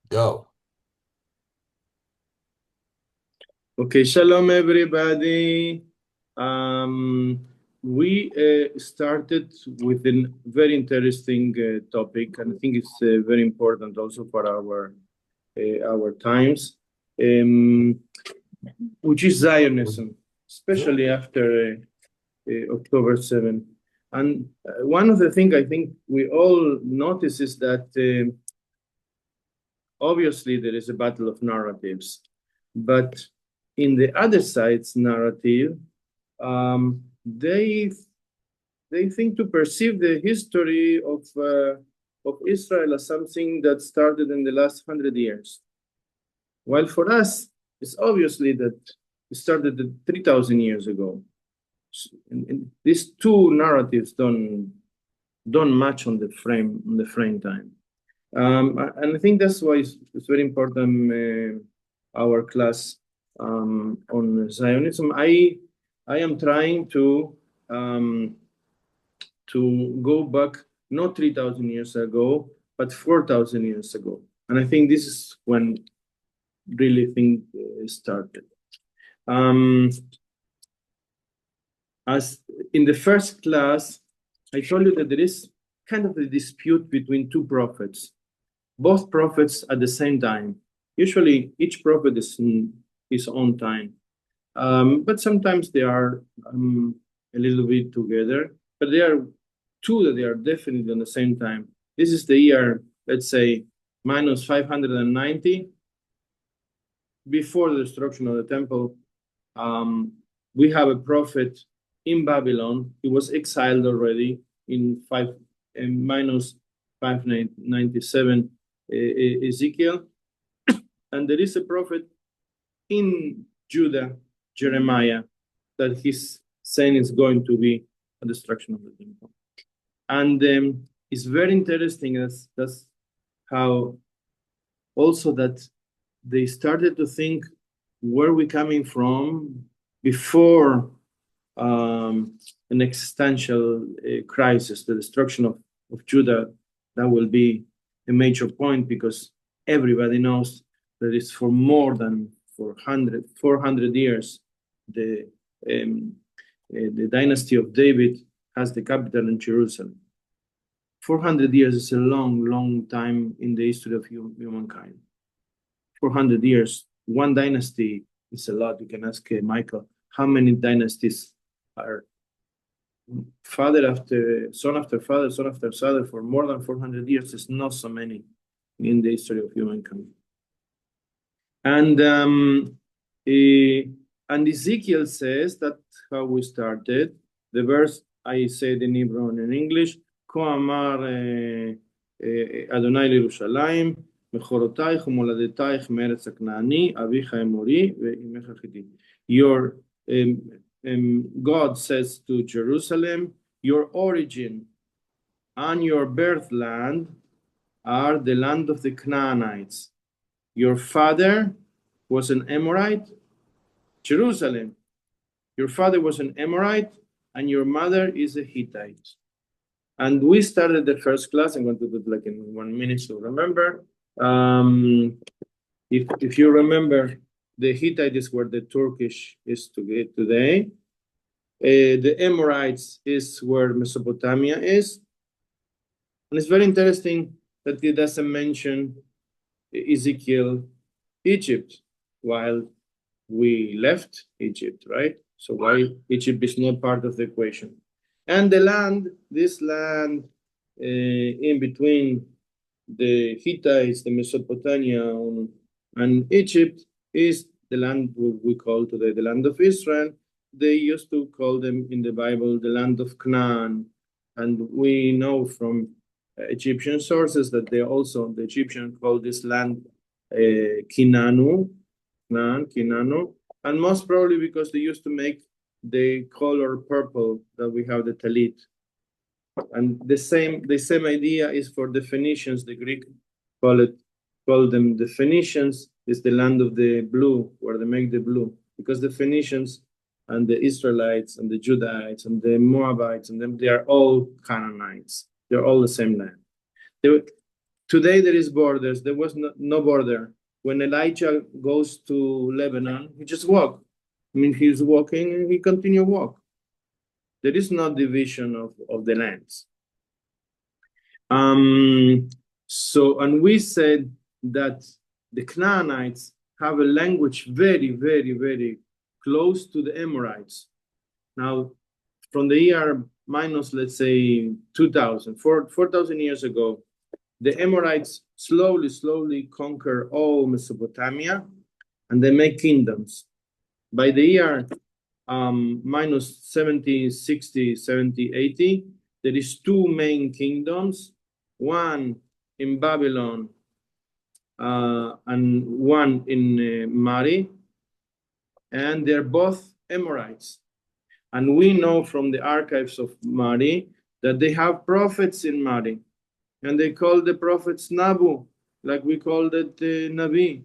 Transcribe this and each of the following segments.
Go. Okay, shalom everybody. Um, we started with a very interesting topic, and I think it's very important also for our times, um, which is Zionism, Yeah. especially after October 7. And one of the things I think we all notice is that obviously there is a battle of narratives, but in the other side's narrative, they think to perceive the history of Israel as something that started in the last 100 years. While for us, it's obviously that it started 3,000 years ago. And these two narratives don't match on the frame time. And I think that's why it's very important our class on Zionism. I am trying um, to go back not 3,000 years ago, but 4,000 years ago. And I think this is when really thing started. Um, as in the first class, I told you that there is kind of a dispute between two prophets, both prophets at the same time. Usually, each prophet is in his own time, but sometimes they are a little bit together. But there are two that they are definitely on the same time. This is the year, let's say, minus 590 before the destruction of the temple. We have a prophet in Babylon. He was exiled already in minus 597 Ezekiel. And there is a prophet in Judah, Jeremiah, that he's saying is going to be a destruction of the temple. And it's very interesting. That's how also that they started to think where we coming from before an existential crisis, the destruction of Judah. That will be a major point because everybody knows that it's for more than 400 years. The dynasty of David has the capital in Jerusalem. 400 years is a long, long time in the history of humankind. 400 years, one dynasty is a lot. You can ask Michael, how many dynasties are father after son after father for more than 400 years? Is not so many in the history of humankind. And and Ezekiel says that how we started. The verse I said in Hebrew and in English, כה אמר אדוני לירושלים, מכורותייך ומולדתייך מארץ הכנעני, אביך האמורי ואימך החיתי. Your God says to Jerusalem, your origin and your birthland are the land of the Canaanites. Your father was an Amorite, Jerusalem. Your father was an Amorite, and your mother is a Hittite. And we started the first class. I'm going to do it like in 1 minute to remember. If you remember, the Hittite is where the Turkish is today. The Amorites is where Mesopotamia is. And it's very interesting that it doesn't mention Ezekiel, Egypt, while we left Egypt, right? So why Egypt is not part of the equation. And the land, this land in between the Hittites, the Mesopotamia, and Egypt is the land we call today the land of Israel. They used to call them in the Bible the land of Canaan. And we know from Egyptian sources that they also, the Egyptians called this land Kinanu, Kinanu, and most probably because they used to make the color purple that we have the talit. And the same idea is for the Phoenicians. The Greek call them the Phoenicians is the land of the blue, where they make the blue, because the Phoenicians and the Israelites and the Judahites and the Moabites and them, they are all Canaanites. They're all the same land. Today there is borders. There was no border. When Elijah goes to Lebanon, he just walk. I mean, he's walking and he continue walk. There is no division of the lands. And we said that the Canaanites have a language very, very, very close to the Amorites. Now, from the year minus, let's say, 2000, 4,000 years ago, the Amorites slowly conquer all Mesopotamia, and they make kingdoms. By the year minus 70, 60, 70, 80, there is two main kingdoms, one in Babylon and one in Mari, and they're both Amorites. And we know from the archives of Mari that they have prophets in Mari, and they call the prophets Nabu, like we called it Nabi.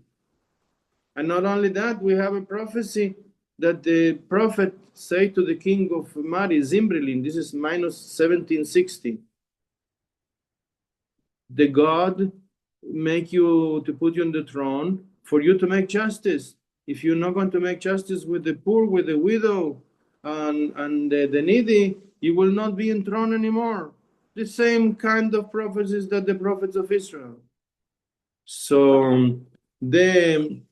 And not only that, we have a prophecy that the prophet say to the king of Mari, Zimrilin, this is minus 1760, the God make you to put you on the throne for you to make justice. If you're not going to make justice with the poor, with the widow, and the needy, you will not be enthroned anymore. The same kind of prophecies that the prophets of Israel. So the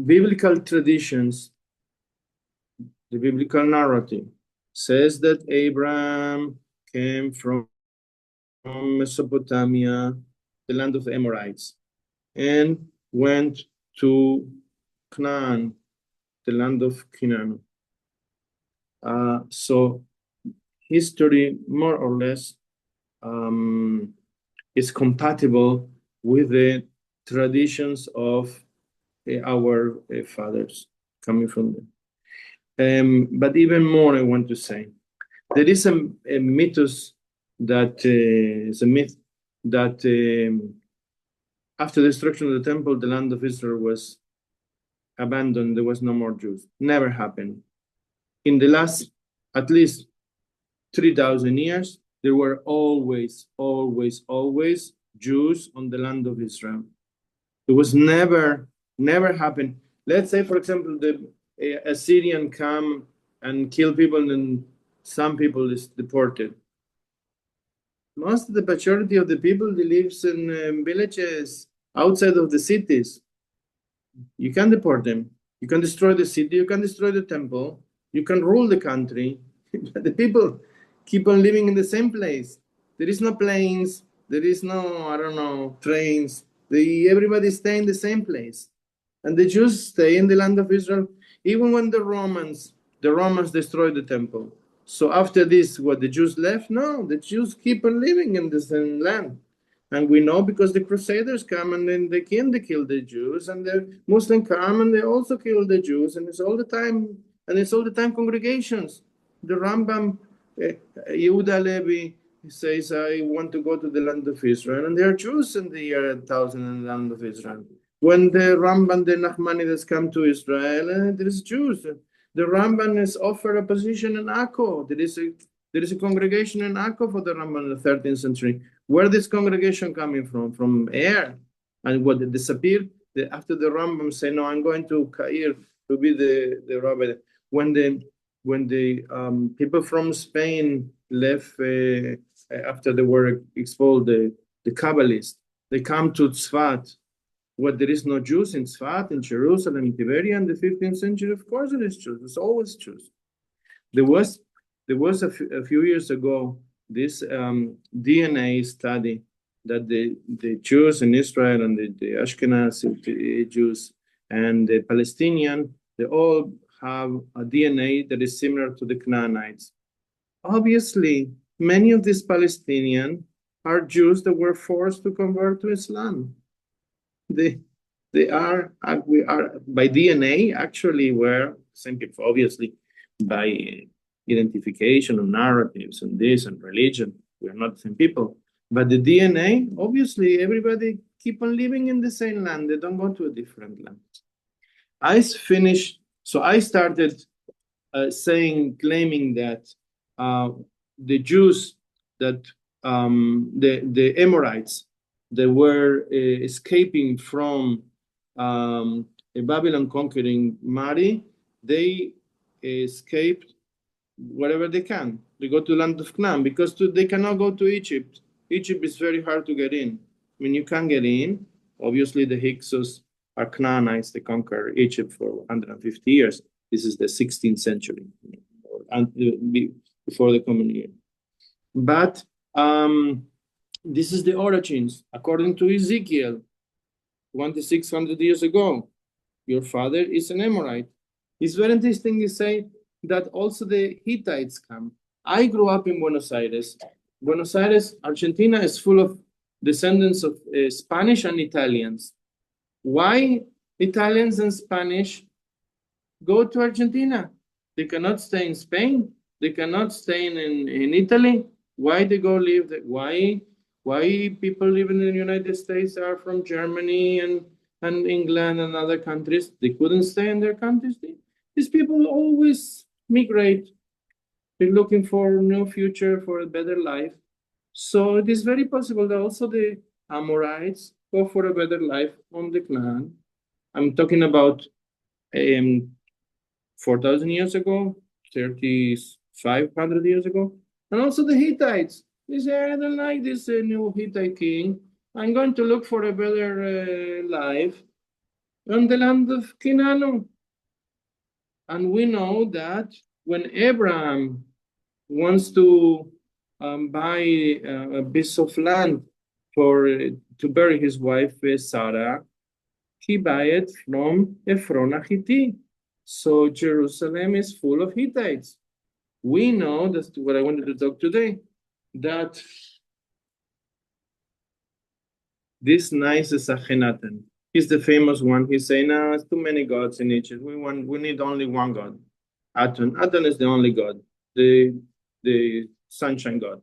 biblical traditions, the biblical narrative says that Abraham came from Mesopotamia, the land of the Amorites, and went to Canaan, the land of Canaan. So history, more or less, is compatible with the traditions of our fathers coming from them. But even more, I want to say, there is a mythos that is a myth that after the destruction of the temple, the land of Israel was abandoned. There was no more Jews. Never happened. In the last, at least 3,000 years, there were always Jews on the land of Israel. It was never happened. Let's say, for example, the Assyrian come and kill people, and some people is deported. Most of the majority of the people that lives in villages outside of the cities. You can deport them. You can destroy the city. You can destroy the temple. You can rule the country. But the people keep on living in the same place. There is no planes. There is no, I don't know, trains. Everybody stay in the same place. And the Jews stay in the land of Israel, even when the Romans destroyed the temple. So after this, what, the Jews left? No, the Jews keep on living in the same land. And we know because the Crusaders come and then they kill the Jews, and the Muslims come and they also kill the Jews, and it's all the time congregations. The Rambam, Yehuda Levi, says, I want to go to the land of Israel, and there are Jews in the year 1000 in the land of Israel. When the Ramban, the Nachmanides come to Israel, there is Jews. The Ramban is offered a position in Akko. There is a congregation in Akko for the Ramban in the 13th century. Where this congregation coming from? From air. And what, they disappeared? After the Rambam say, no, I'm going to Cairo to be the rabbi. When the people from Spain left after they were expelled, the Kabbalists, they come to Tzfat. What, there is no Jews in Tzfat, in Jerusalem, in Tiberia in the 15th century? Of course there is Jews. There's always Jews. There was a few years ago this DNA study that the Jews in Israel and the Ashkenazi Jews and the Palestinian, they all have a DNA that is similar to the Canaanites. Obviously, many of these Palestinians are Jews that were forced to convert to Islam. We are by DNA actually we're same people, obviously by identification and narratives and this and religion, we are not the same people. But the DNA, obviously, everybody keep on living in the same land. They don't go to a different land. I started claiming that the Jews, that the Amorites, they were escaping from Babylon conquering Mari. They escaped wherever they can. They go to the land of Canaan because they cannot go to Egypt. Egypt is very hard to get in. I mean, you can get in. Obviously, the Hyksos are Canaanites. They conquer Egypt for 150 years. This is the 16th century, and before the common year. But this is the origins, according to Ezekiel, 2,600 years ago. Your father is an Amorite. It's very interesting to say that also the Hittites come. I grew up in Buenos Aires. Buenos Aires, Argentina is full of descendants of Spanish and Italians. Why Italians and Spanish go to Argentina? They cannot stay in Spain. They cannot stay in Italy. Why they go live there? Why people living in the United States are from Germany and England and other countries? They couldn't stay in their countries. These people always migrate. They're looking for a new future, for a better life. So it is very possible that also the Amorites go for a better life on the Canaan. I'm talking about 4,000 years ago, 3,500 years ago. And also the Hittites. They say, I don't like this new Hittite king. I'm going to look for a better life on the land of Canaan. And we know that when Abraham wants to buy a piece of land to bury his wife Sarah, he buy it from Ephron a Hittite. So Jerusalem is full of Hittites. We know, that's what I wanted to talk today, that this nice Akhenaten, he's the famous one. He's saying, no, it's too many gods in Egypt. We need only one God. Aton. Aton is the only God, the sunshine God.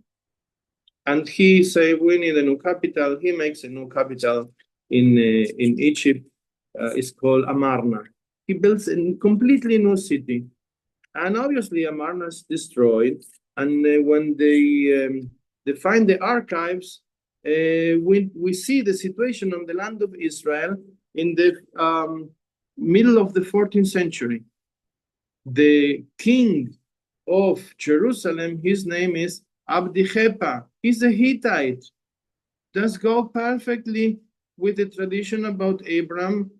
And he say we need a new capital. He makes a new capital in Egypt. It's called Amarna. He builds a completely new city. And obviously, Amarna is destroyed. And when they find the archives, we see the situation on the land of Israel in the middle of the 14th century. The king of Jerusalem, his name is Abdichepa. He's a Hittite. Does go perfectly with the tradition about Abram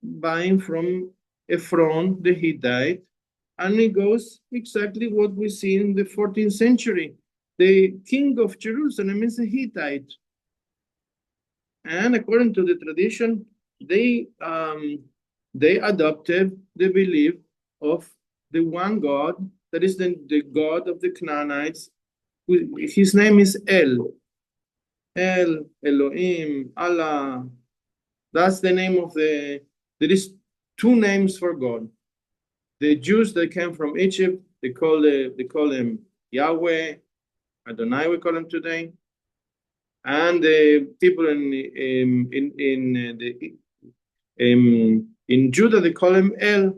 buying from Ephron, the Hittite, and it goes exactly what we see in the 14th century. The king of Jerusalem is a Hittite. And according to the tradition, they adopted the belief of the one God, that is the God of the Canaanites. His name is El, Elohim, Allah. That's the name of there is two names for God. The Jews that came from Egypt, they call him Yahweh, Adonai we call him today. And the people in Judah, they call him El.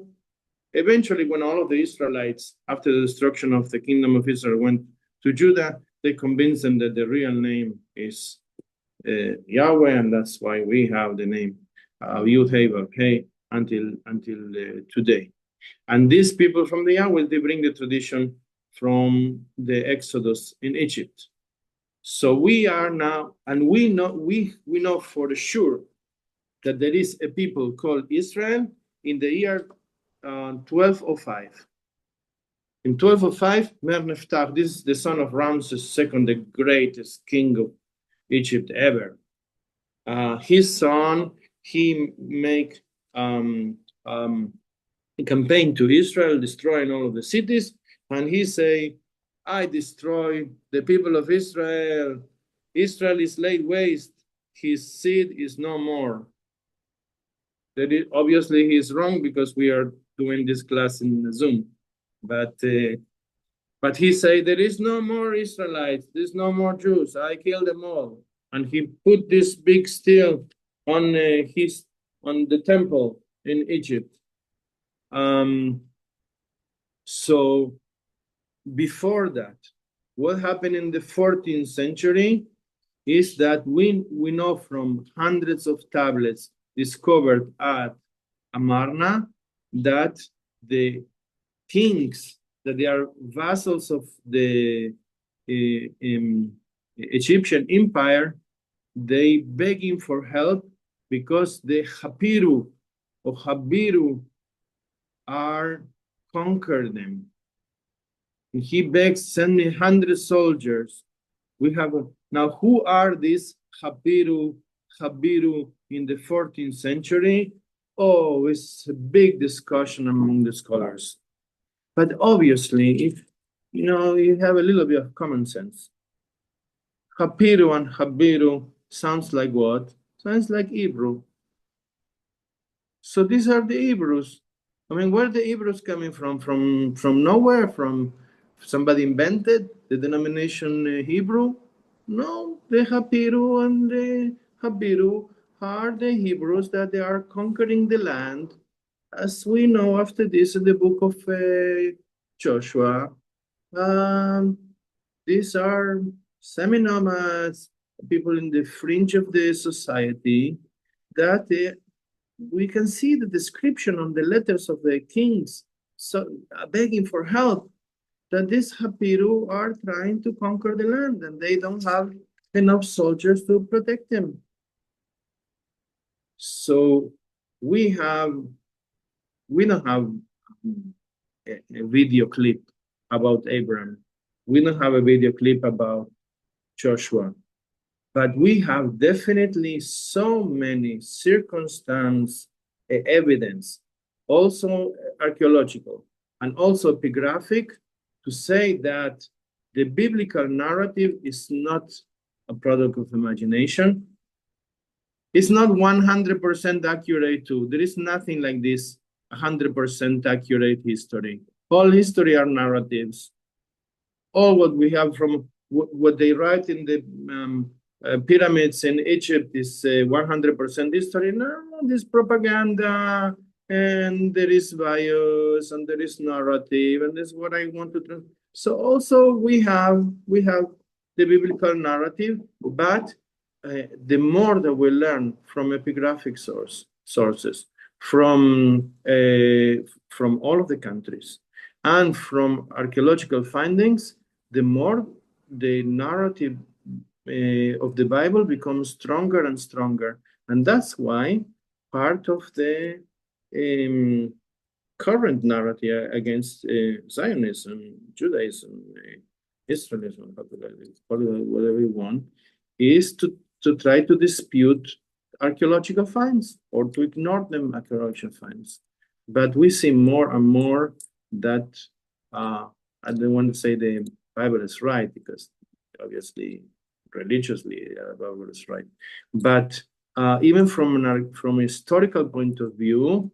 Eventually, when all of the Israelites, after the destruction of the kingdom of Israel, went to Judah, they convinced them that the real name is Yahweh, and that's why we have the name Yud-Heh-Vav-Heh until today. And these people from the Yahweh, they bring the tradition from the Exodus in Egypt. So we are now, and we know for sure that there is a people called Israel in the year 1205. In 1205, Mer-Neftach, this is the son of Ramses II, the greatest king of Egypt ever. His son, he make a campaign to Israel, destroying all of the cities, and he say, I destroy the people of Israel. Israel is laid waste. His seed is no more. Obviously, he's wrong because we are doing this class in Zoom. But he say, there is no more Israelites. There's no more Jews. I killed them all. And he put this big steel on the temple in Egypt. So before that, what happened in the 14th century? is that we know from hundreds of tablets discovered at Amarna that the kings, that they are vassals of the Egyptian empire, they begging for help because the Hapiru or Habiru are conquer them. And he begs, send me 100 soldiers. We have now. Who are these Habiru in the 14th century? Oh, it's a big discussion among the scholars. But obviously, if you have a little bit of common sense, Hapiru and Habiru sounds like what? Sounds like Hebrew. So these are the Hebrews. I mean, where are the Hebrews coming from? From nowhere? From somebody invented the denomination Hebrew? No, the Hapiru and the Habiru are the Hebrews that they are conquering the land, as we know after this in the book of Joshua. These are semi-nomads, people in the fringe of the society that we can see the description on the letters of the kings, so begging for help, that these Hapiru are trying to conquer the land and they don't have enough soldiers to protect them. So we don't have a video clip about Abraham. We don't have a video clip about Joshua. But we have definitely so many circumstance evidence, also archaeological and also epigraphic, to say that the biblical narrative is not a product of imagination. It's not 100% accurate too. There is nothing like this 100% accurate history. All history are narratives. All what we have from what they write in the pyramids in Egypt is 100% history. No, this propaganda, and there is bias, and there is narrative, and this is what I want to. So also we have the biblical narrative, but the more that we learn from epigraphic sources, from all of the countries, and from archaeological findings, the more the narrative of the Bible becomes stronger and stronger. And that's why part of the current narrative against Zionism, Judaism, Israelism, whatever you want, is to try to dispute archaeological finds or to ignore them archaeological finds. But we see more and more that I don't want to say the Bible is right, because obviously religiously the Bible is right. But even from a historical point of view,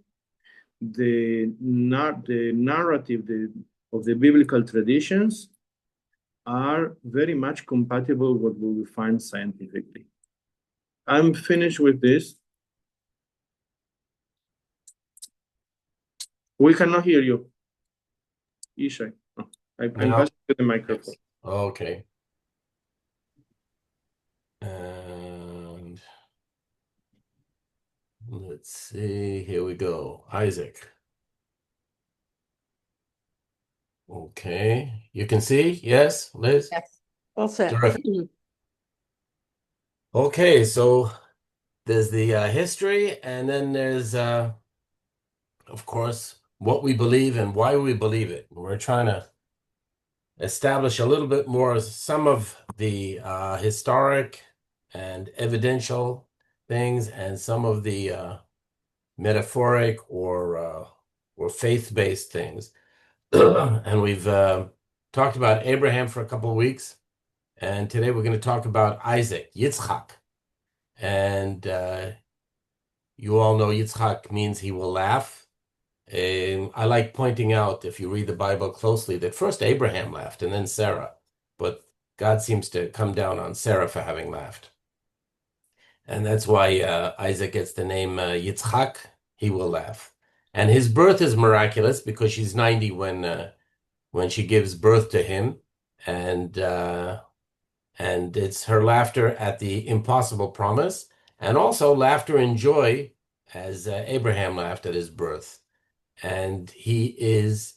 the narrative of the biblical traditions are very much compatible with what we find scientifically. I'm finished with this. We cannot hear you, Ishai. Oh, I'm passing to the microphone. Okay. And let's see, here we go. Isaac. Okay, you can see? Yes, Liz? Yes. All set. Terrific. Okay, so there's the history, and then there's, of course, what we believe and why we believe it. We're trying to establish a little bit more some of the historic and evidential things, and some of the metaphoric or faith-based things. And we've talked about Abraham for a couple of weeks, and today we're going to talk about Isaac, Yitzchak. And you all know Yitzchak means he will laugh. And I like pointing out, if you read the Bible closely, that first Abraham laughed and then Sarah, but God seems to come down on Sarah for having laughed. And that's why Isaac gets the name Yitzchak, he will laugh. And his birth is miraculous because she's 90 when she gives birth to him. And And it's her laughter at the impossible promise, and also laughter and joy as Abraham laughed at his birth. And he is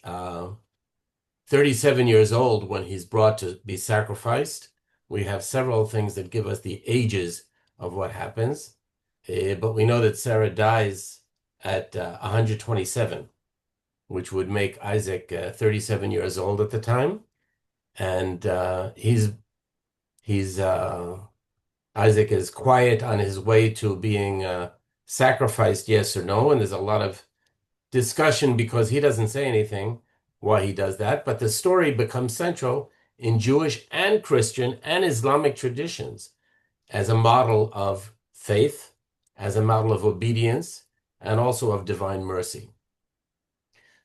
37 years old when he's brought to be sacrificed. We have several things that give us the ages of what happens. But we know that Sarah dies at 127, which would make Isaac 37 years old at the time. And he's Isaac is quiet on his way to being sacrificed, yes or no. And there's a lot of discussion because he doesn't say anything why he does that. But the story becomes central in Jewish and Christian and Islamic traditions as a model of faith, as a model of obedience, and also of divine mercy.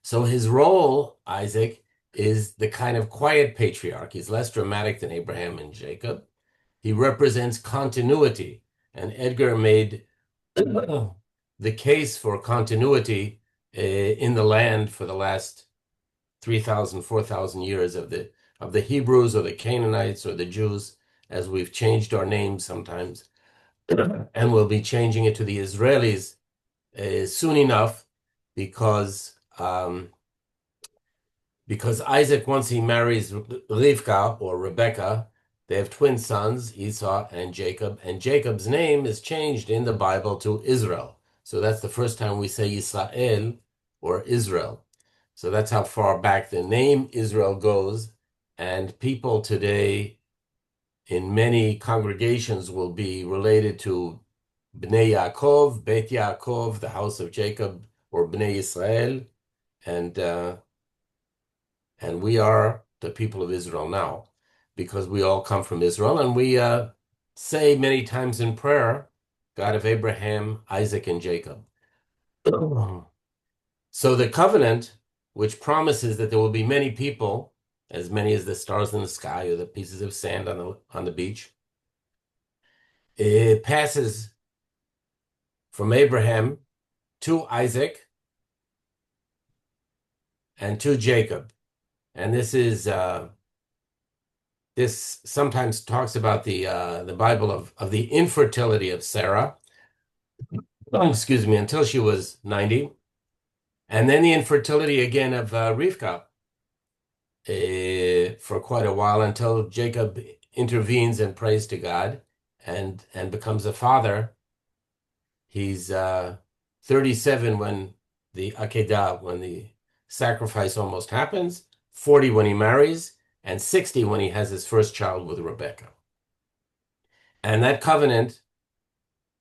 So his role, Isaac, is the kind of quiet patriarch. He's less dramatic than Abraham and Jacob. He represents continuity, and Edgar made the case for continuity in the land for the last 3,000, 4,000 years of the Hebrews or the Canaanites or the Jews, as we've changed our names sometimes, and we'll be changing it to the Israelis soon enough, because Isaac, once he marries Rivka or Rebecca, they have twin sons, Esau and Jacob's name is changed in the Bible to Israel. So that's the first time we say Israel or Israel. So that's how far back the name Israel goes. And people today in many congregations will be related to Bnei Yaakov, Beit Yaakov, the house of Jacob, or Bnei Israel. And we are the people of Israel now, because we all come from Israel. And we say many times in prayer, God of Abraham, Isaac, and Jacob. So the covenant, which promises that there will be many people, as many as the stars in the sky or the pieces of sand on the beach, it passes from Abraham to Isaac and to Jacob. And this sometimes talks about the Bible of the infertility of Sarah, excuse me, until she was 90, and then the infertility again of Rivka for quite a while, until Jacob intervenes and prays to God and becomes a father. He's 37 when the Akedah, when the sacrifice almost happens, 40 when he marries, and 60 when he has his first child with Rebecca. And that covenant,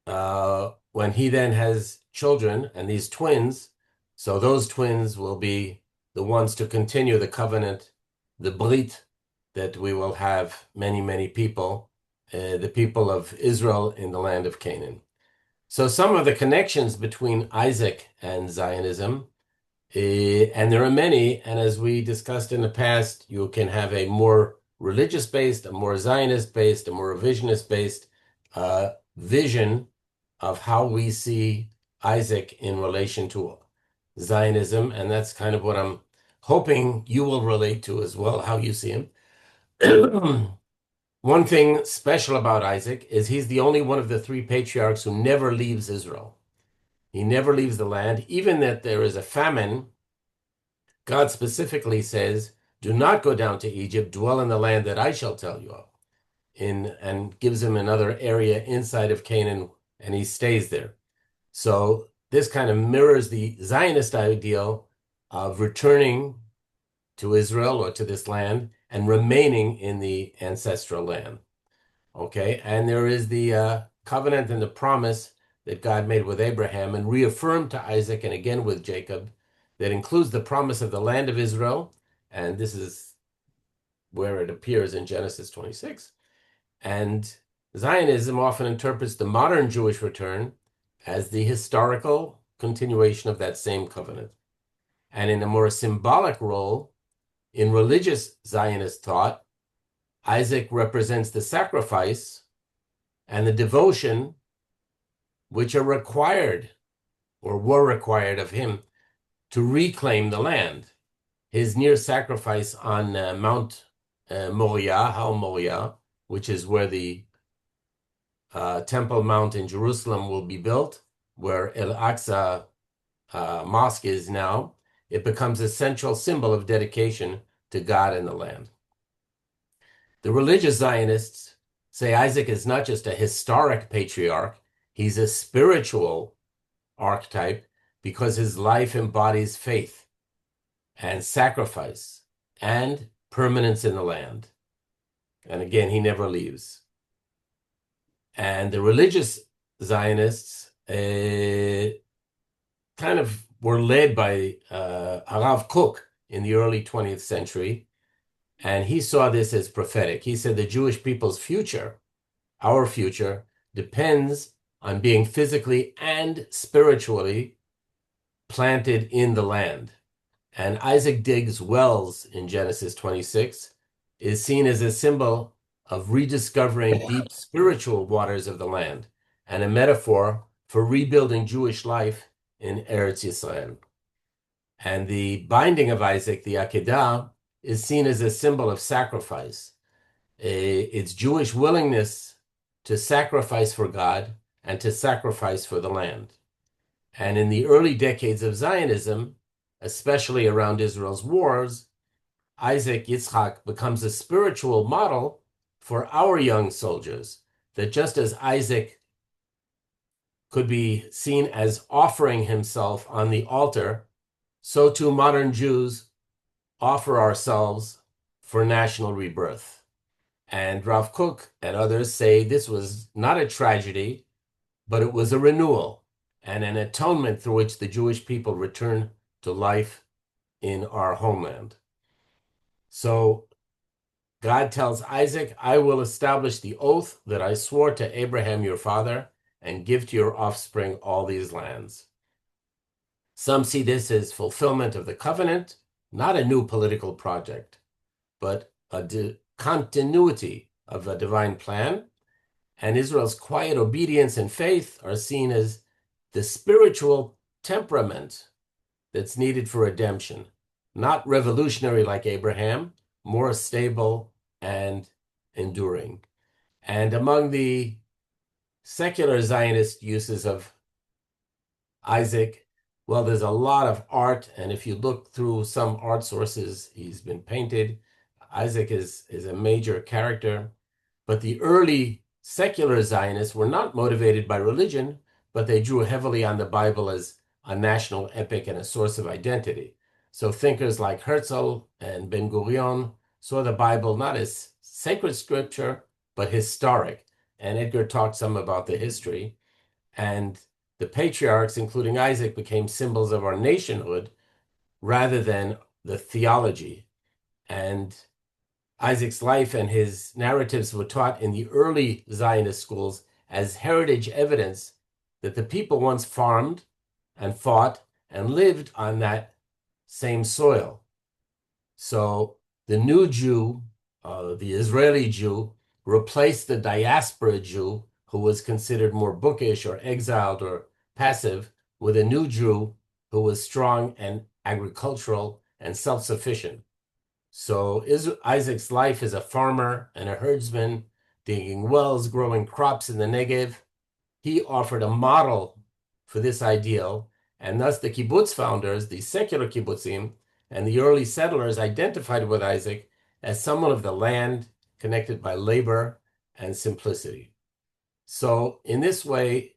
when he then has children and these twins, so those twins will be the ones to continue the covenant, the Brit, that we will have many, many people, the people of Israel in the land of Canaan. So some of the connections between Isaac and Zionism, and there are many, and as we discussed in the past, you can have a more religious-based, a more Zionist-based, a more revisionist-based vision of how we see Isaac in relation to Zionism, and that's kind of what I'm hoping you will relate to as well, how you see him. One thing special about Isaac is he's the only one of the three patriarchs who never leaves Israel. He never leaves the land, even that there is a famine. God specifically says, do not go down to Egypt, dwell in the land that I shall tell you of, and gives him another area inside of Canaan, and he stays there. So this kind of mirrors the Zionist ideal of returning to Israel or to this land and remaining in the ancestral land. Okay, and there is the covenant and the promise that God made with Abraham and reaffirmed to Isaac and again with Jacob, that includes the promise of the land of Israel, and this is where it appears in Genesis 26. And Zionism often interprets the modern Jewish return as the historical continuation of that same covenant. And in a more symbolic role, in religious Zionist thought, Isaac represents the sacrifice and the devotion which are required or were required of him to reclaim the land. His near sacrifice on Mount Moriah, Har Moriah, which is where the Temple Mount in Jerusalem will be built, where Al-Aqsa Mosque is now, it becomes a central symbol of dedication to God and the land. The religious Zionists say Isaac is not just a historic patriarch, he's a spiritual archetype because his life embodies faith and sacrifice and permanence in the land. And again, he never leaves. And the religious Zionists kind of were led by Harav Kook in the early 20th century, and he saw this as prophetic. He said the Jewish people's future, our future, depends on being physically and spiritually planted in the land. And Isaac digs wells in Genesis 26 is seen as a symbol of rediscovering deep spiritual waters of the land and a metaphor for rebuilding Jewish life in Eretz Yisrael. And the binding of Isaac, the Akedah, is seen as a symbol of sacrifice. It's Jewish willingness to sacrifice for God and to sacrifice for the land. And in the early decades of Zionism, especially around Israel's wars, Isaac Yitzchak becomes a spiritual model for our young soldiers, that just as Isaac could be seen as offering himself on the altar, so too modern Jews offer ourselves for national rebirth. And Rav Kook and others say this was not a tragedy, but it was a renewal and an atonement through which the Jewish people return to life in our homeland. So God tells Isaac, I will establish the oath that I swore to Abraham your father and give to your offspring all these lands. Some see this as fulfillment of the covenant, not a new political project, but a continuity of a divine plan. And Israel's quiet obedience and faith are seen as the spiritual temperament that's needed for redemption, not revolutionary like Abraham, more stable and enduring. And among the secular Zionist uses of Isaac, well, there's a lot of art, and if you look through some art sources, he's been painted. Isaac is a major character, but the early secular Zionists were not motivated by religion, but they drew heavily on the Bible as a national epic and a source of identity. So thinkers like Herzl and Ben-Gurion saw the Bible not as sacred scripture, but historic. And Edgar talked some about the history. And the patriarchs, including Isaac, became symbols of our nationhood rather than the theology. And Isaac's life and his narratives were taught in the early Zionist schools as heritage evidence that the people once farmed and fought and lived on that same soil. So the new Jew, the Israeli Jew, replaced the diaspora Jew, who was considered more bookish or exiled or passive, with a new Jew who was strong and agricultural and self-sufficient. So Isaac's life as a farmer and a herdsman, digging wells, growing crops in the Negev, he offered a model for this ideal, and thus the kibbutz founders, the secular kibbutzim, and the early settlers identified with Isaac as someone of the land, connected by labor and simplicity. So in this way,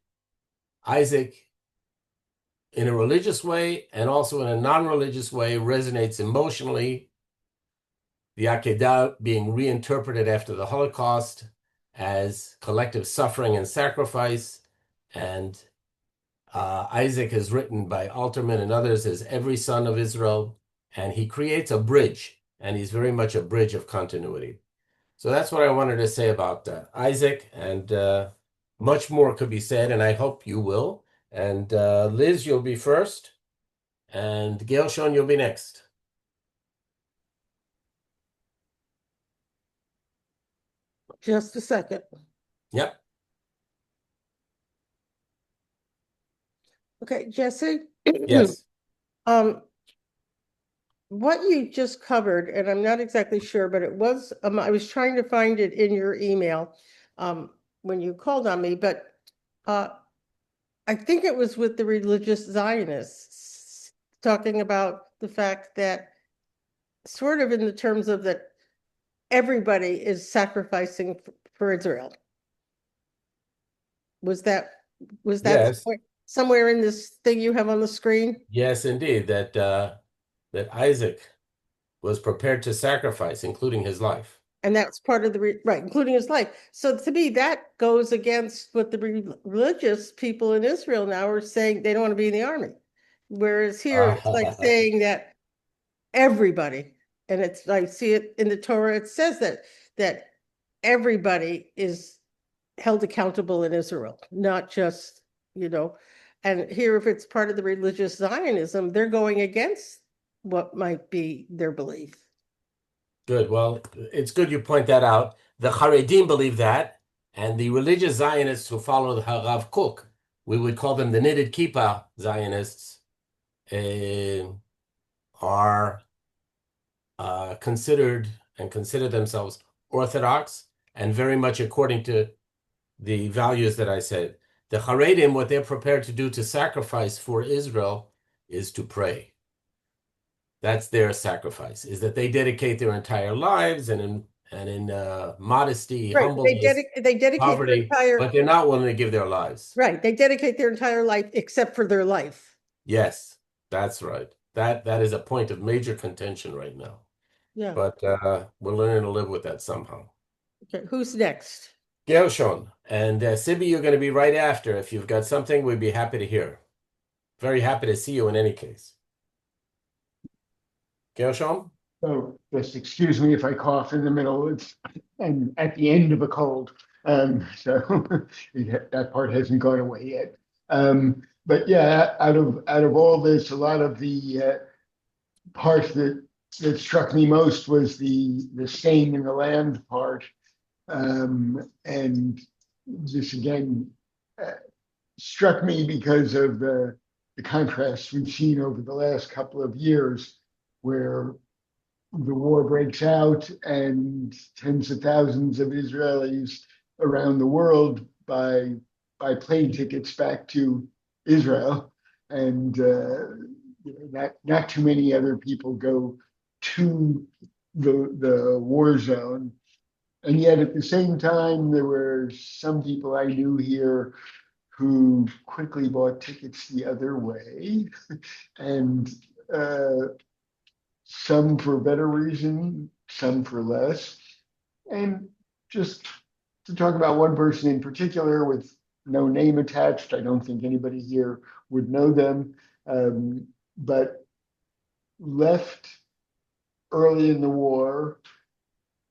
Isaac, in a religious way and also in a non-religious way, resonates emotionally. The Akedah being reinterpreted after the Holocaust as collective suffering and sacrifice, and Isaac is written by Alterman and others as every son of Israel, and he creates a bridge, and he's very much a bridge of continuity. So that's what I wanted to say about Isaac, and much more could be said, and I hope you will. And Liz, you'll be first, and Gershon, you'll be next. Just a second. Yep. Okay, Jesse. Yes. Um, what you just covered, and I'm not exactly sure, but it was, I was trying to find it in your email when you called on me, but I think it was with the religious Zionists talking about the fact that sort of in the terms of that everybody is sacrificing for Israel. Was that Yes, somewhere in this thing you have on the screen? yes, indeed, that Isaac was prepared to sacrifice, including his life. And that's part of the right, including his life. So to me, that goes against what the religious people in Israel now are saying they don't want to be in the army. Whereas here, it's like saying that everybody, and it's I see it in the Torah, it says that everybody is held accountable in Israel, not just, and here, if it's part of the religious Zionism, they're going against what might be their belief. Good. Well, it's good you point that out. The Haredim believe that, and the religious Zionists who follow the Harav Kook, we would call them the knitted kippah Zionists, are considered and consider themselves orthodox and very much according to the values that I said. The Haredim, what they're prepared to do to sacrifice for Israel is to pray. That's their sacrifice, is that they dedicate their entire lives and in modesty, Right. humbleness, They dedicate their poverty, but they're not willing to give their lives. right. They dedicate their entire life except for their life. Yes, that's right. That is a point of major contention right now. Yeah. But we're learning to live with that somehow. Okay. Who's next? Gershon and Sibi, you're going to be right after. If you've got something, we'd be happy to hear. Very happy to see you in any case. Gershon? Oh, just excuse me if I cough in the middle. I'm at the end of a cold, so that part hasn't gone away yet. But yeah, out of all this, a lot of the part that struck me most was the staying in the land part, and this again struck me because of the contrast we've seen over the last couple of years, where the war breaks out and tens of thousands of Israelis around the world buy plane tickets back to Israel, and not too many other people go to the war zone. And yet at the same time, there were some people I knew here who quickly bought tickets the other way, and some for better reason, some for less. And just to talk about one person in particular with no name attached, I don't think anybody here would know them, but left early in the war,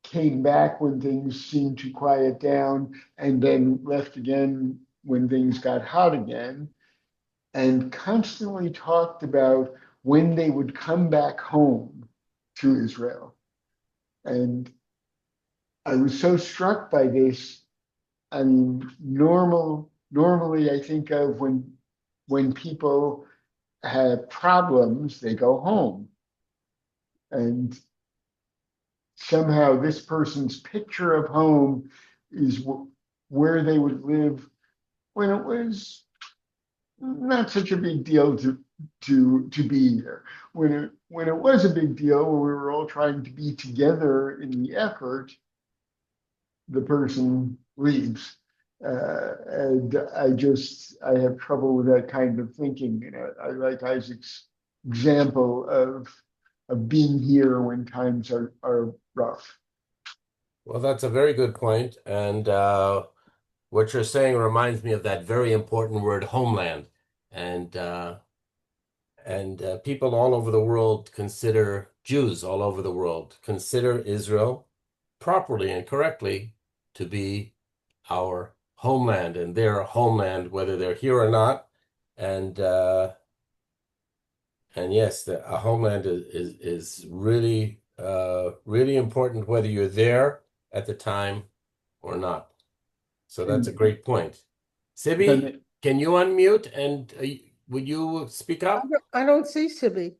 came back when things seemed to quiet down, and then left again when things got hot again, and constantly talked about when they would come back home to Israel. And I was so struck by this. I mean, normally I think of when people have problems, they go home. And somehow this person's picture of home is where they would live when it was not such a big deal to be here. When it was a big deal, when we were all trying to be together in the effort, the person leaves. And I have trouble with that kind of thinking. I like Isaac's example of being here when times are rough. Well, that's a very good point. And what you're saying reminds me of that very important word, homeland. And people all over the world consider, Jews all over the world consider Israel properly and correctly to be our homeland and their homeland, whether they're here or not. And yes, a homeland is really really important whether you're there at the time or not. So that's a great point. Sibi, can you unmute and would you speak up? I don't see Sibi.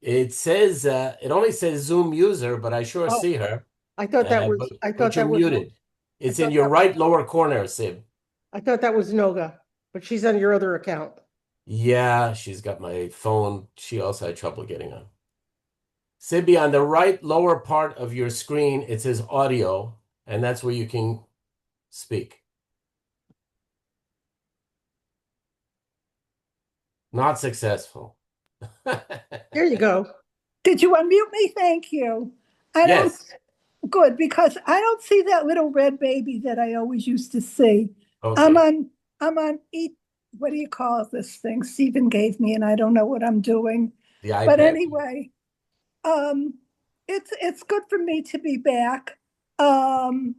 It says it only says Zoom user, but I sure Oh, see her. I thought that was, I But thought you're that was, muted. I It's in thought your that was, right lower corner, Sib. I thought that was Noga, but she's on your other account. Yeah, she's got my phone. She also had trouble getting on. Sibby, on the right lower part of your screen, it says audio, and that's where you can speak. Not successful. Here you go. Did you unmute me? Thank you. I don't, Yes. good, because I don't see that little red baby that I always used to see. I'm Okay. on, I'm on what do you call this thing Stephen gave me, and I don't know what I'm doing. The But iPad. anyway, um, it's good for me to be back. Um,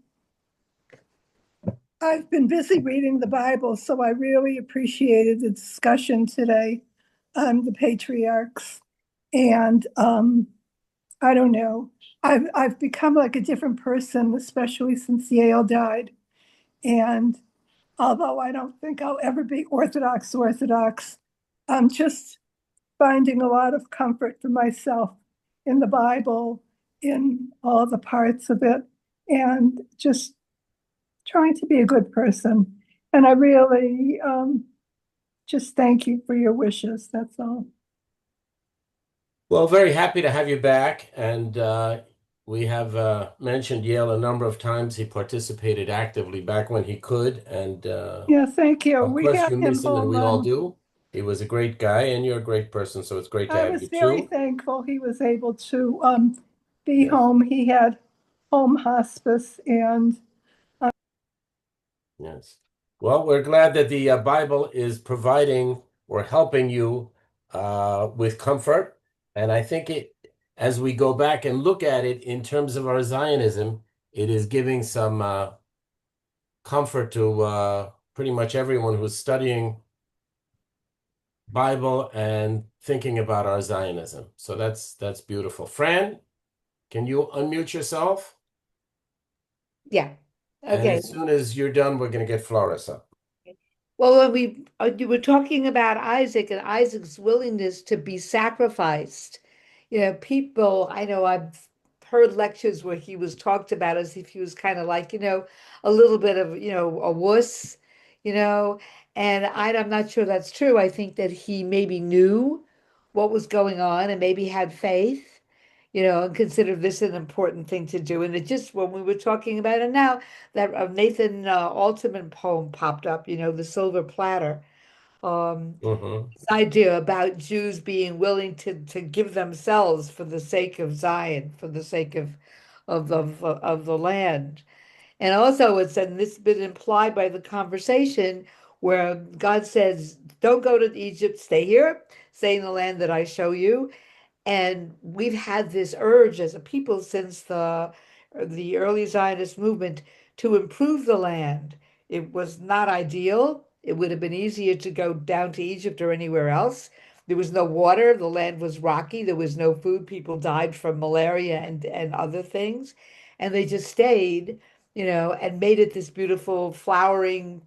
I've been busy reading the Bible, so I really appreciated the discussion today on the patriarchs. And I don't know. I've become like a different person, especially since Yale died. And although I don't think I'll ever be Orthodox, I'm just finding a lot of comfort for myself in the Bible, in all the parts of it, and just trying to be a good person. And I really just thank you for your wishes. That's all. Well, very happy to have you back. And we have mentioned Yale a number of times. He participated actively back when he could. And Yeah, thank you. of We course, had you him miss him, and home we all on. do. He was a great guy, and you're a great person. So it's great to I have was you very too. thankful he was able to be Yes. home. He had home hospice, and Yes. Well, we're glad that the Bible is providing or helping you with comfort. And I think as we go back and look at it in terms of our Zionism, it is giving some comfort to pretty much everyone who's studying Bible and thinking about our Zionism. So that's beautiful. Fran, can you unmute yourself? Yeah. And Okay. as soon as you're done, we're going to get Flores up. Well, when you were talking about Isaac and Isaac's willingness to be sacrificed, people, I know I've heard lectures where he was talked about as if he was kind of like, a little bit of, a wuss, you know, and I'm not sure that's true. I think that he maybe knew what was going on and maybe had faith, and considered this an important thing to do. And it just, when we were talking about it now, that Nathan Altman poem popped up, the silver platter. Hmm. This idea about Jews being willing to give themselves for the sake of Zion, for the sake of the land. And also it's and this has been implied by the conversation where God says, don't go to Egypt, stay here, stay in the land that I show you. And we've had this urge as a people since the early Zionist movement to improve the land. It was not ideal. It would have been easier to go down to Egypt or anywhere else. There was no water. The land was rocky. There was no food. People died from malaria and other things. And they just stayed, and made it this beautiful, flowering,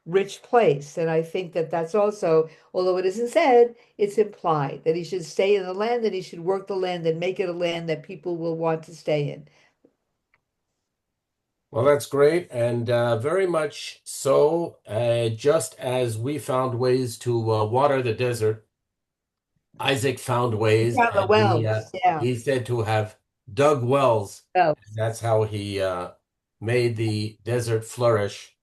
rich place. And I think that that's also, although it isn't said, it's implied that he should stay in the land, that he should work the land and make it a land that people will want to stay in. Well, that's great, and very much so. Just as we found ways to water the desert, Isaac found ways, Yeah, the and wells. Yeah. he's said to have dug wells. Oh, That's how he made the desert flourish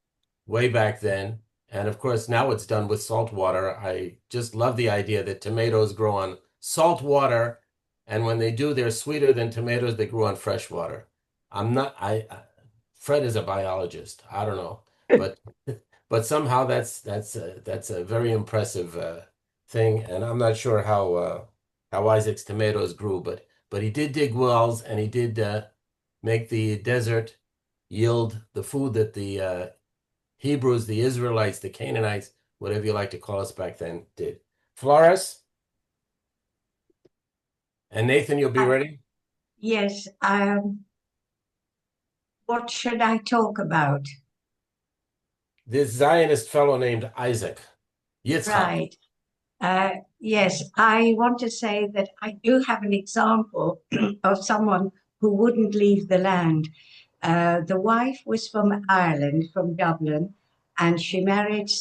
way back then. And of course, now it's done with salt water. I just love the idea that tomatoes grow on salt water, and when they do, they're sweeter than tomatoes that grew on fresh water. I'm not, Fred is a biologist. I don't know, but somehow that's a very impressive thing, and I'm not sure how Isaac's tomatoes grew, but he did dig wells, and he did make the desert yield the food that the Hebrews, the Israelites, the Canaanites, whatever you like to call us back then, did. Flores and Nathan, you'll be ready. Yes, what should I talk about? This Zionist fellow named Isaac, Yitzchak. Right. Yes, I want to say that I do have an example of someone who wouldn't leave the land. The wife was from Ireland, from Dublin, and she married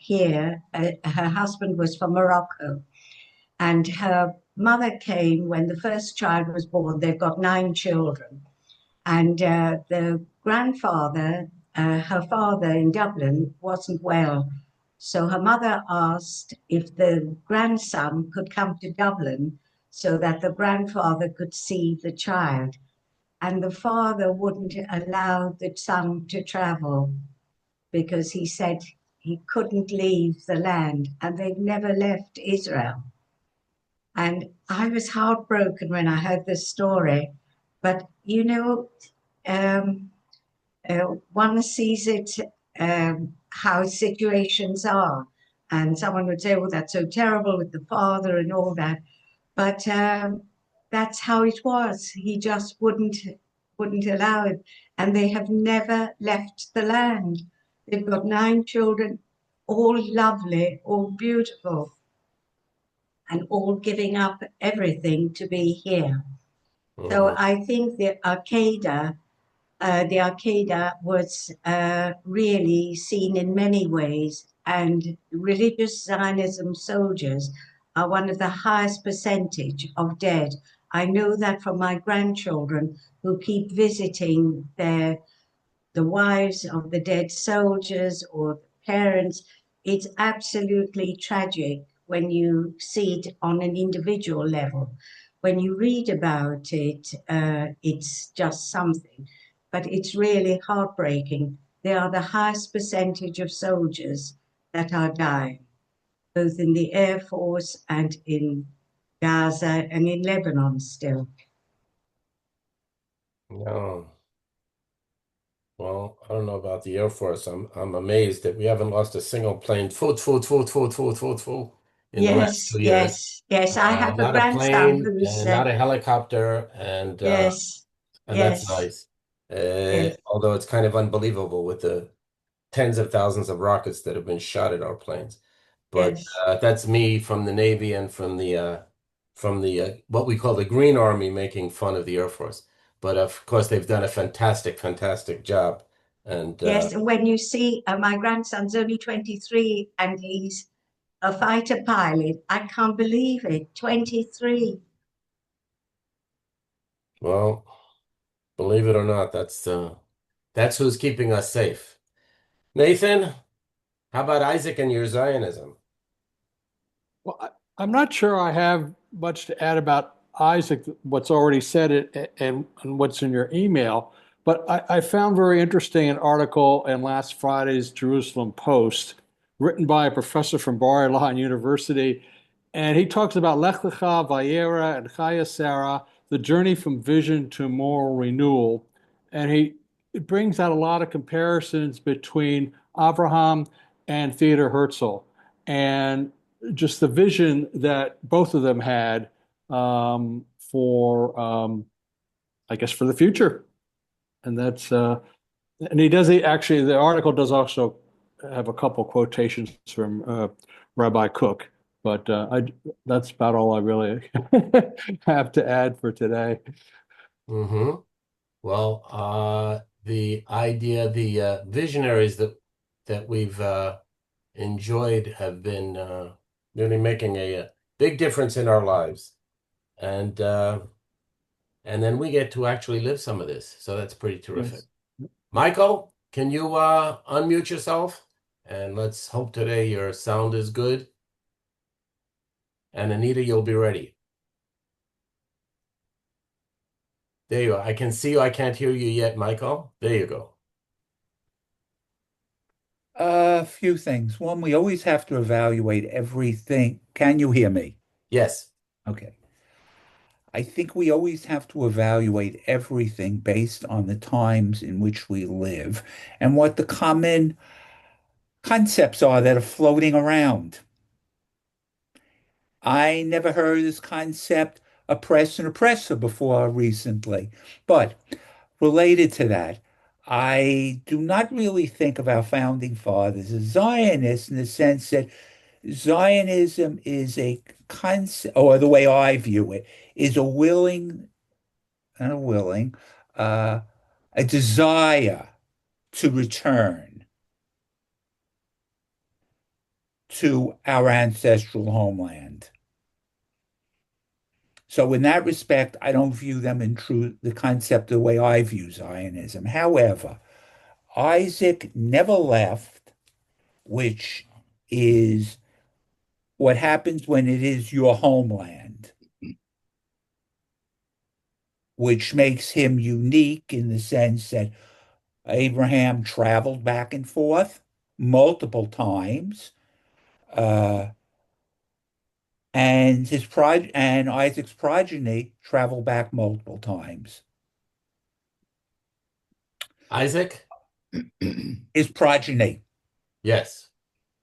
here. Her husband was from Morocco, and her mother came when the first child was born. They've got 9 children. And the grandfather, her father in Dublin, wasn't well. So her mother asked if the grandson could come to Dublin so that the grandfather could see the child. And the father wouldn't allow the son to travel because he said he couldn't leave the land, and they've never left Israel. And I was heartbroken when I heard this story. But um, one sees it how situations are, and someone would say, "Oh, that's so terrible with the father and all that," but that's how it was. He just wouldn't allow it, and they have never left the land. They've got 9 children, all lovely, all beautiful, and all giving up everything to be here. So Mhm. I think the Al-Qaeda was really seen in many ways, and religious Zionism soldiers are one of the highest percentage of dead. I know that from my grandchildren who keep visiting the wives of the dead soldiers or parents. It's absolutely tragic when you see it on an individual level. When you read about it, it's just something, but it's really heartbreaking. They are the highest percentage of soldiers that are dying, both in the Air Force and in Gaza and in Lebanon still. No. Well, I don't know about the Air Force. I'm amazed that we haven't lost a single plane, in the last Yes, 2 years. yes, yes. I have a Not a grandson plane who's, and not a helicopter, and yes, that's yes, nice. yes. Although it's kind of unbelievable with the tens of thousands of rockets that have been shot at our planes. But Yes, that's me from the Navy and from the what we call the Green Army making fun of the Air Force. But of course, they've done a fantastic, fantastic job. And yes. And when you see my grandson's only 23 and he's a fighter pilot, I can't believe it. 23. well, believe it or not, that's who's keeping us safe. Nathan, how about Isaac and your Zionism? Well, I'm not sure I have much to add about Isaac, what's already said it and what's in your email, but I found very interesting an article in last Friday's Jerusalem Post, written by a professor from Bar Ilan University, and he talks about Lech Lecha, Vayera, and Chaya Sarah, the journey from vision to moral renewal, and he it brings out a lot of comparisons between Abraham and Theodor Herzl. And just the vision that both of them had for, I guess, for the future. And and actually, the article does also have a couple quotations from Rabbi Cook, but that's about all I really have to add for today. Hmm. Well, the idea, the visionaries that we've enjoyed have been really making a big difference in our lives, and then we get to actually live some of this. So that's pretty terrific. Yes. Michael, can you unmute yourself? And let's hope today your sound is good. And Anita, you'll be ready. There you are. I can see you. I can't hear you yet, Michael. There you go. A few things. One, we always have to evaluate everything. Can you hear me? Yes. Okay. I think we always have to evaluate everything based on the times in which we live and what the common concepts are that are floating around. I never heard this concept oppress and oppressor before recently, but related to that, I do not really think of our founding fathers as Zionists in the sense that Zionism is a concept, or the way I view it, is a willing, not a willing, uh, a desire to return to our ancestral homeland. So in that respect, I don't view them in true the concept the way I view Zionism. However, Isaac never left, which is what happens when it is your homeland, which makes him unique in the sense that Abraham traveled back and forth multiple times, uh, and Isaac's progeny traveled back multiple times. Isaac? His progeny, Yes.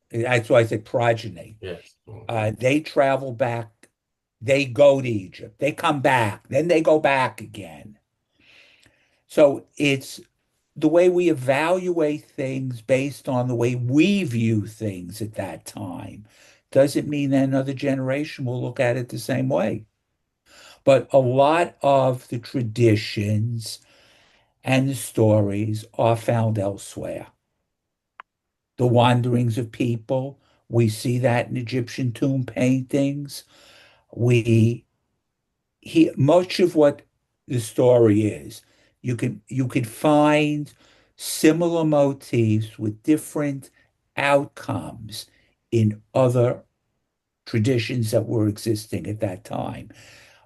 that's why I said progeny. Yes. They travel back, they go to Egypt, they come back, then they go back again. So it's the way we evaluate things based on the way we view things at that time doesn't mean that another generation will look at it the same way. But a lot of the traditions and the stories are found elsewhere. The wanderings of people, we see that in Egyptian tomb paintings. We much of what the story is, you could find similar motifs with different outcomes in other traditions that were existing at that time.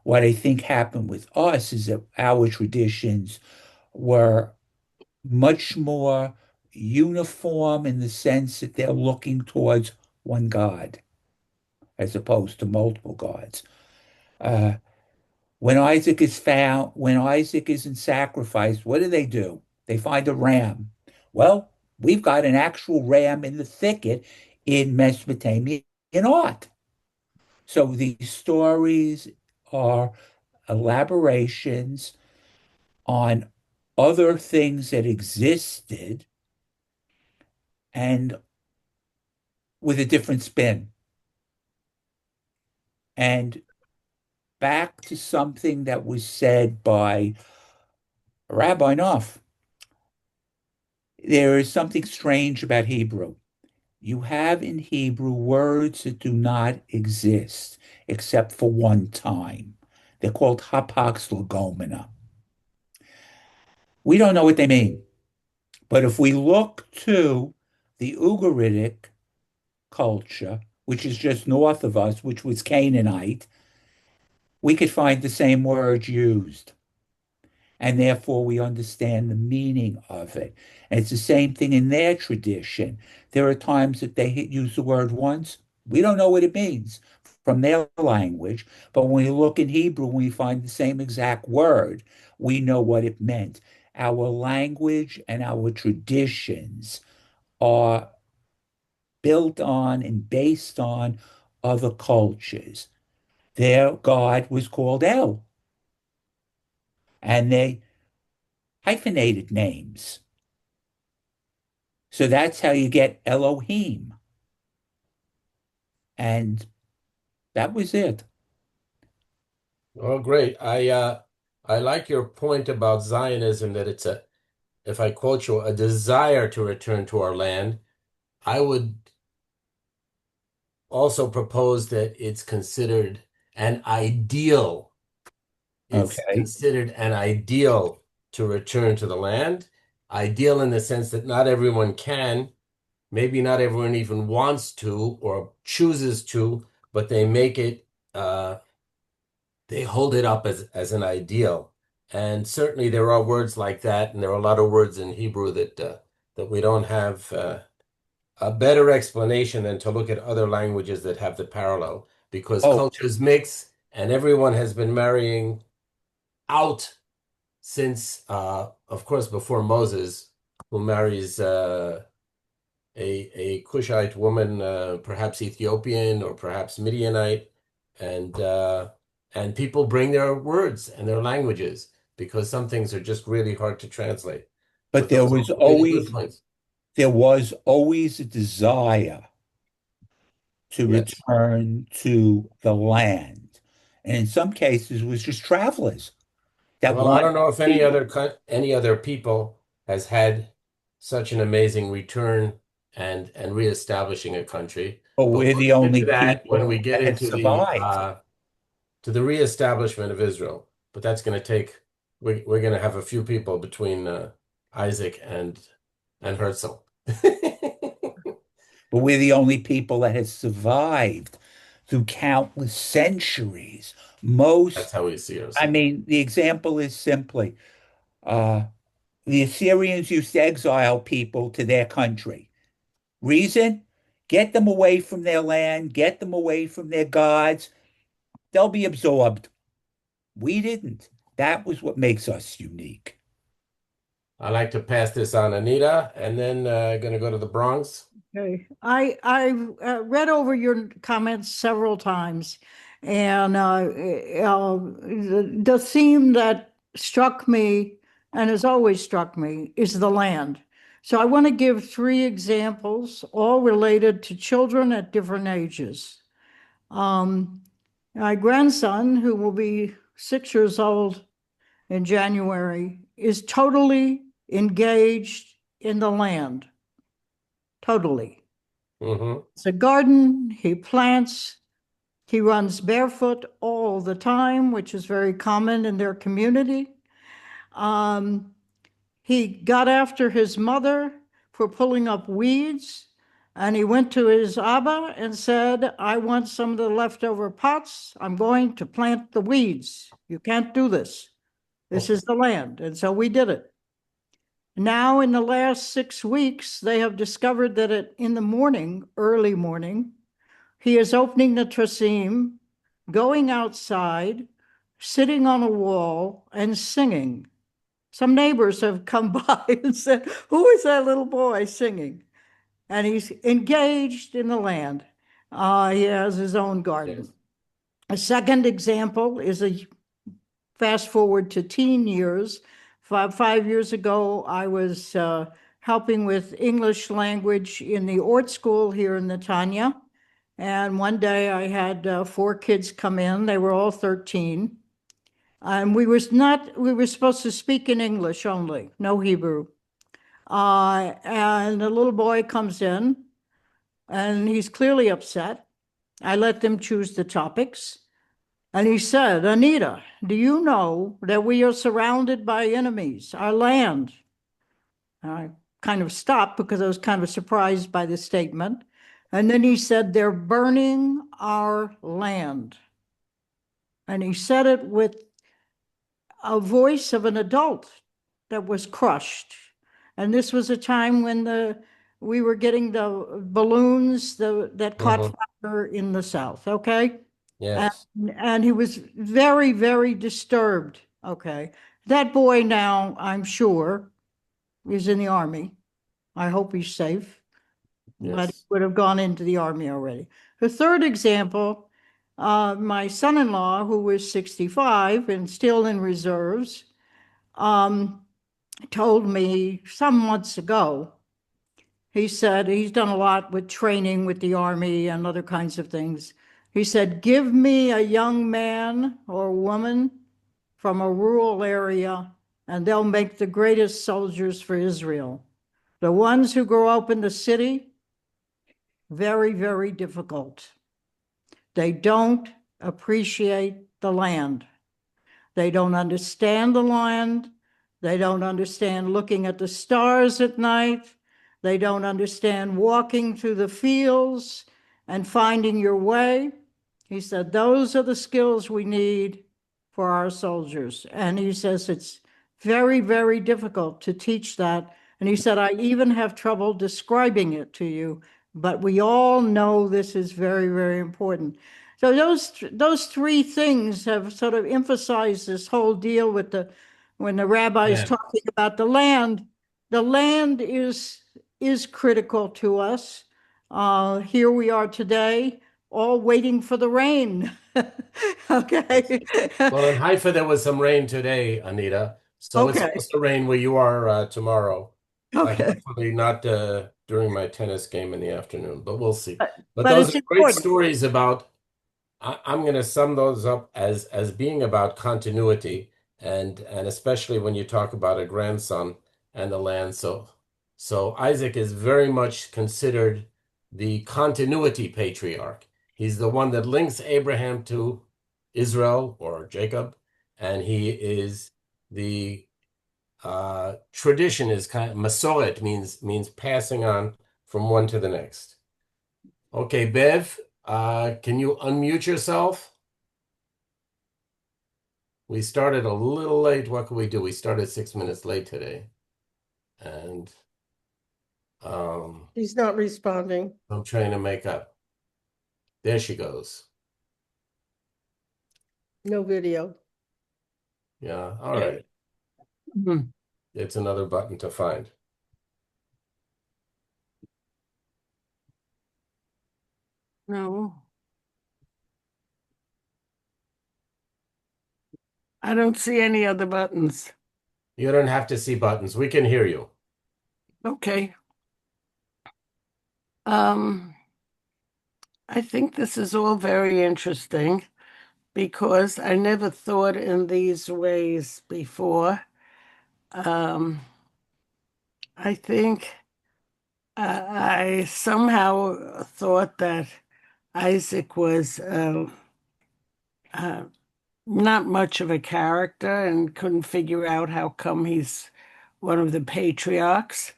What I think happened with us is that our traditions were much more uniform in the sense that they're looking towards one God as opposed to multiple gods. Uh, when Isaac isn't sacrificed, what do? They find a ram. Well, we've got an actual ram in the thicket in Mesopotamian art. So these stories are elaborations on other things that existed and with a different spin. And back to something that was said by Rabbi Nof. There is something strange about Hebrew. You have in Hebrew words that do not exist except for one time. They're called hapax legomena. We don't know what they mean. But if we look to the Ugaritic culture, which is just north of us, which was Canaanite, we could find the same words used. And therefore we understand the meaning of it. And it's the same thing in their tradition. There are times that they use the word once. We don't know what it means from their language, but when we look in Hebrew, when we find the same exact word, we know what it meant. Our language and our traditions are built on and based on other cultures. Their God was called El, and they hyphenated names. So that's how you get Elohim. And that was it. Oh, great. I like your point about Zionism that it's a, if I quote you, a desire to return to our land. I would also propose that it's considered an ideal. It's Okay. considered an ideal to return to the land. Ideal in the sense that not everyone can, maybe not everyone even wants to or chooses to, but they make it, they hold it up as an ideal. And certainly there are words like that, and there are a lot of words in Hebrew that we don't have a better explanation than to look at other languages that have the parallel, because Oh, cultures mix, and everyone has been marrying out since, of course, before Moses, who marries a Cushite woman, perhaps Ethiopian or perhaps Midianite, and uh, and people bring their words and their languages because some things are just really hard to translate. but But those are really good points. there was always a desire. to Yes. return to the land. And in some cases, it was just travelers that Well, I wanted don't know if to any see. other people has had such an amazing return and reestablishing a country. But But we're we'll the get into only that when we people get that have into the survived. to the reestablishment of Israel. But that's going to take we're going to have a few people between Isaac and Herzl. But we're the only people that have survived through countless centuries. That's Most, how we see I ourselves. mean, the example is simply uh, the Assyrians used to exile people to their country. Reason? Get them away from their land, get them away from their gods. They'll be absorbed. We didn't. That was what makes us unique. I like to pass this on Anita, and then going to go to the Bronx. Okay, I've read over your comments several times, and the theme that struck me and has always struck me is the land. So I want to give three examples, all related to children at different ages. Um, my grandson, who will be 6 years old in January, is totally engaged in the land, totally. Mm-hmm. It's a garden, he plants, he runs barefoot all the time, which is very common in their community. Um, he got after his mother for pulling up weeds, and he went to his Abba and said, I want some of the leftover pots. I'm going to plant the weeds. You can't do this. This is the land. And so we did it. Now, in the last 6 weeks, they have discovered that in the morning, early morning, he is opening the Trasim, going outside, sitting on a wall, and singing. Some neighbors have come by and said, who is that little boy singing? And he's engaged in the land. He has his own garden. Yes. A second example is a fast forward to teen years. 5 years ago, I was helping with English language in the Ort School here in Netanya. And one day I had 4 kids come in. They were all 13. And we were supposed to speak in English only, no Hebrew. And the little boy comes in and he's clearly upset. I let them choose the topics. And he said, Anita, do you know that we are surrounded by enemies, our land? And I kind of stopped because I was kind of surprised by the statement. And then he said, they're burning our land. And he said it with a voice of an adult that was crushed. And this was a time when we were getting the balloons that caught Mm-hmm. fire in the South, okay? And, Yes. and he was very, very disturbed, okay? That boy now, I'm sure, is in the Army. I hope he's safe, but he Yes. would have gone into the Army already. The third example, my son-in-law, who was 65 and still in reserves, told me some months ago, he said he's done a lot with training with the Army and other kinds of things. He said, give me a young man or woman from a rural area, and they'll make the greatest soldiers for Israel. The ones who grow up in the city, very, very difficult. They don't appreciate the land. They don't understand the land. They don't understand looking at the stars at night. They don't understand walking through the fields and finding your way. He said, those are the skills we need for our soldiers. And he says it's very, very difficult to teach that. And he said, I even have trouble describing it to you, but we all know this is very, very important. So those three things have sort of emphasized this whole deal with when the rabbi is Yeah. talking about the land is critical to us. Here we are today, all waiting for the rain. Okay. Well, in Haifa, there was some rain today, Anita. So it's Okay. supposed to rain where you are tomorrow. Okay. Hopefully not during my tennis game in the afternoon, but we'll see. But But those it's are great important. stories about. I'm going to sum those up as being about continuity, and especially when you talk about a grandson and the land. So Isaac is very much considered the continuity patriarch. He's the one that links Abraham to Israel or Jacob, and he is the tradition is kind of masoret means passing on from one to the next. Okay, Bev, can you unmute yourself? We started a little late. What could we do? We started 6 minutes late today. And He's not responding. I'm trying to make up. There she goes. No video. Yeah, all right. It's another button to find. No. I don't see any other buttons. You don't have to see buttons. We can hear you. Okay. Um, I think this is all very interesting because I never thought in these ways before. I think I somehow thought that Isaac was uh, not much of a character and couldn't figure out how come he's one of the patriarchs.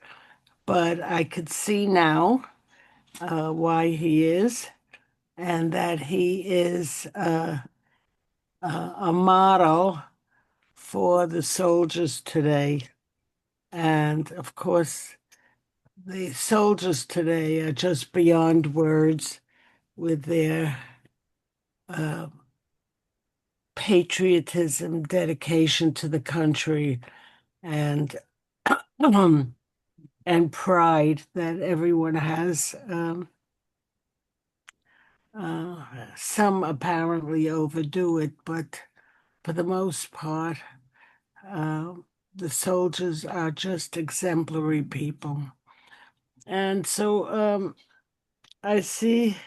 But I could see now why he is, and that he is a model for the soldiers today. And of course, the soldiers today are just beyond words with their uh, patriotism, dedication to the country, and and pride that everyone has. Some apparently overdo it, but for the most part, uh, the soldiers are just exemplary people. And so I see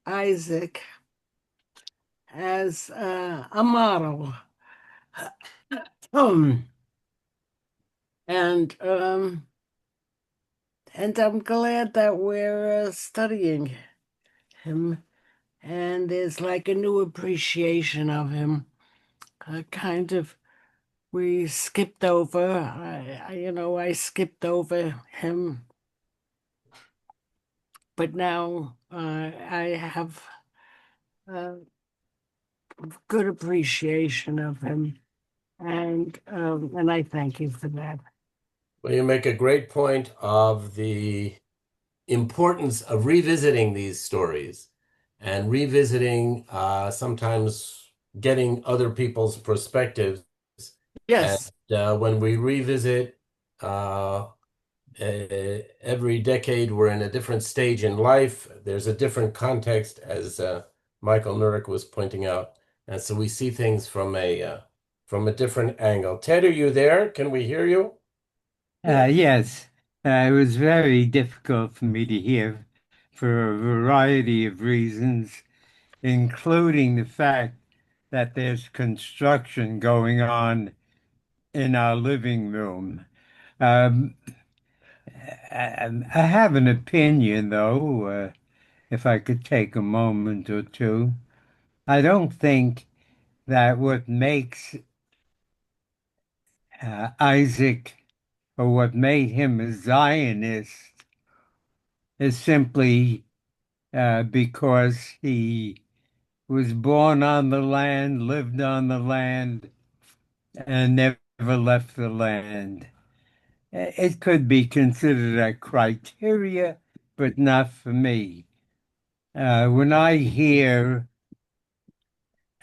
Isaac as a model. Um, and um, and I'm glad that we're studying him, and there's like a new appreciation of him. Kind of, we skipped over. I skipped over him, but now I have a good appreciation of him, and I thank you for that. Well, you make a great point of the importance of revisiting these stories and revisiting sometimes getting other people's perspectives. And Yes, when we revisit every decade, we're in a different stage in life. There's a different context, as Michael Nurek was pointing out. And so we see things from a different angle. Ted, are you there? Can we hear you? Yes, it was very difficult for me to hear for a variety of reasons, including the fact that there's construction going on in our living room. Um, I have an opinion, though, if I could take a moment or two. I don't think that what makes Isaac or what made him a Zionist is simply because he was born on the land, lived on the land, and never left the land. It could be considered a criteria, but not for me. When I hear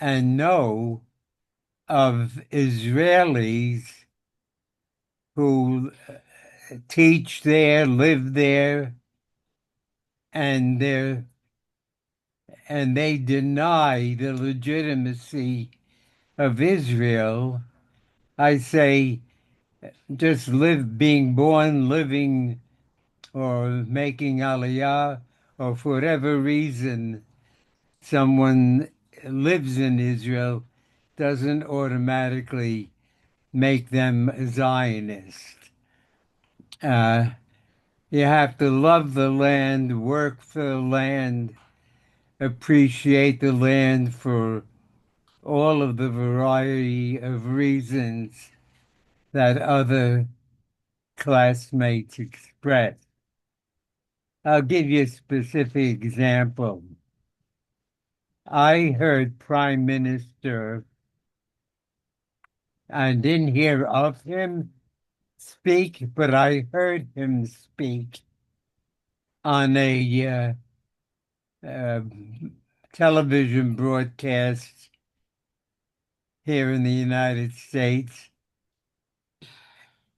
and know of Israelis who teach there, live there, and they deny the legitimacy of Israel, I say just being born, living, or making aliyah, or for whatever reason someone lives in Israel, doesn't automatically make them a Zionist. You have to love the land, work for the land, appreciate the land for all of the variety of reasons that other classmates express. I'll give you a specific example. I heard Prime Minister, I didn't hear of him speak, but I heard him speak on a uh, television broadcast here in the United States,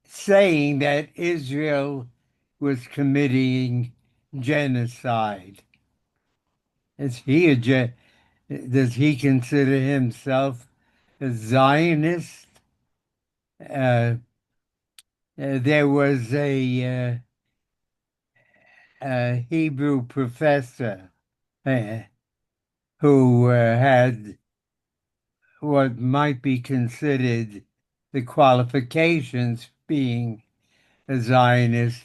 saying that Israel was committing genocide. Is he does he consider himself a Zionist? There was a Hebrew professor uh, who had what might be considered the qualifications being a Zionist,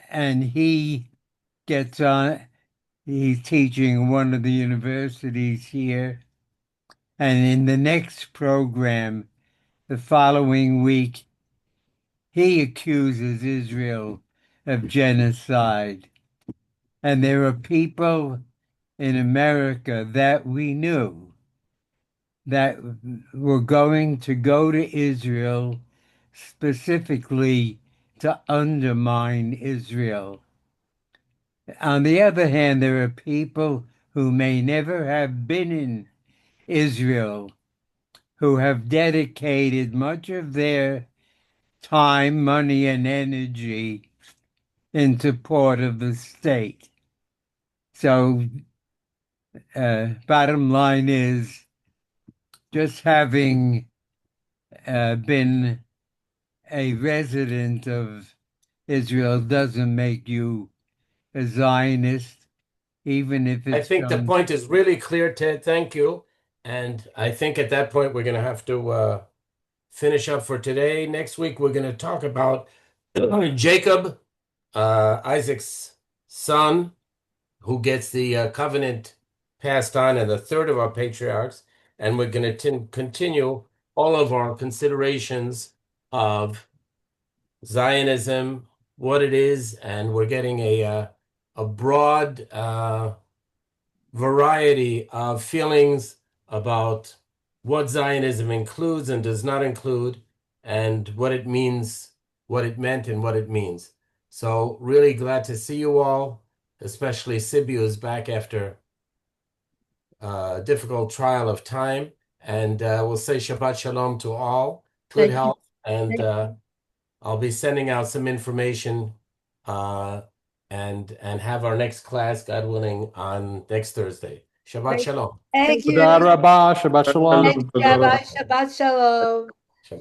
and he gets on. He's teaching one of the universities here, and in the next program, the following week, he accuses Israel of genocide. And there are people in America that we knew that were going to go to Israel specifically to undermine Israel. On the other hand, there are people who may never have been in Israel who have dedicated much of their time, money, and energy in support of the state. So, bottom line is just having been a resident of Israel doesn't make you a Zionist, even if I it's think the done. point is really clear, Ted. Thank you. And I think at that point, we're going to have to finish up for today. Next week, we're going to talk about Jacob, Isaac's son, who gets the covenant passed on, and the third of our patriarchs. And we're going to continue all of our considerations of Zionism, what it is, and we're getting a broad variety of feelings about what Zionism includes and does not include, and what it means, what it meant, and what it means. So, really glad to see you all, especially Sibi, who's back after a difficult trial of time. And we'll say Shabbat Shalom to all. Good Thank you. health. And I'll be sending out some information uh, and have our next class, God willing, on next Thursday. Shabbat Thank Shalom. Thank Toda you. rabah, Shabbat shalom. Shabbat Shabbat Shalom.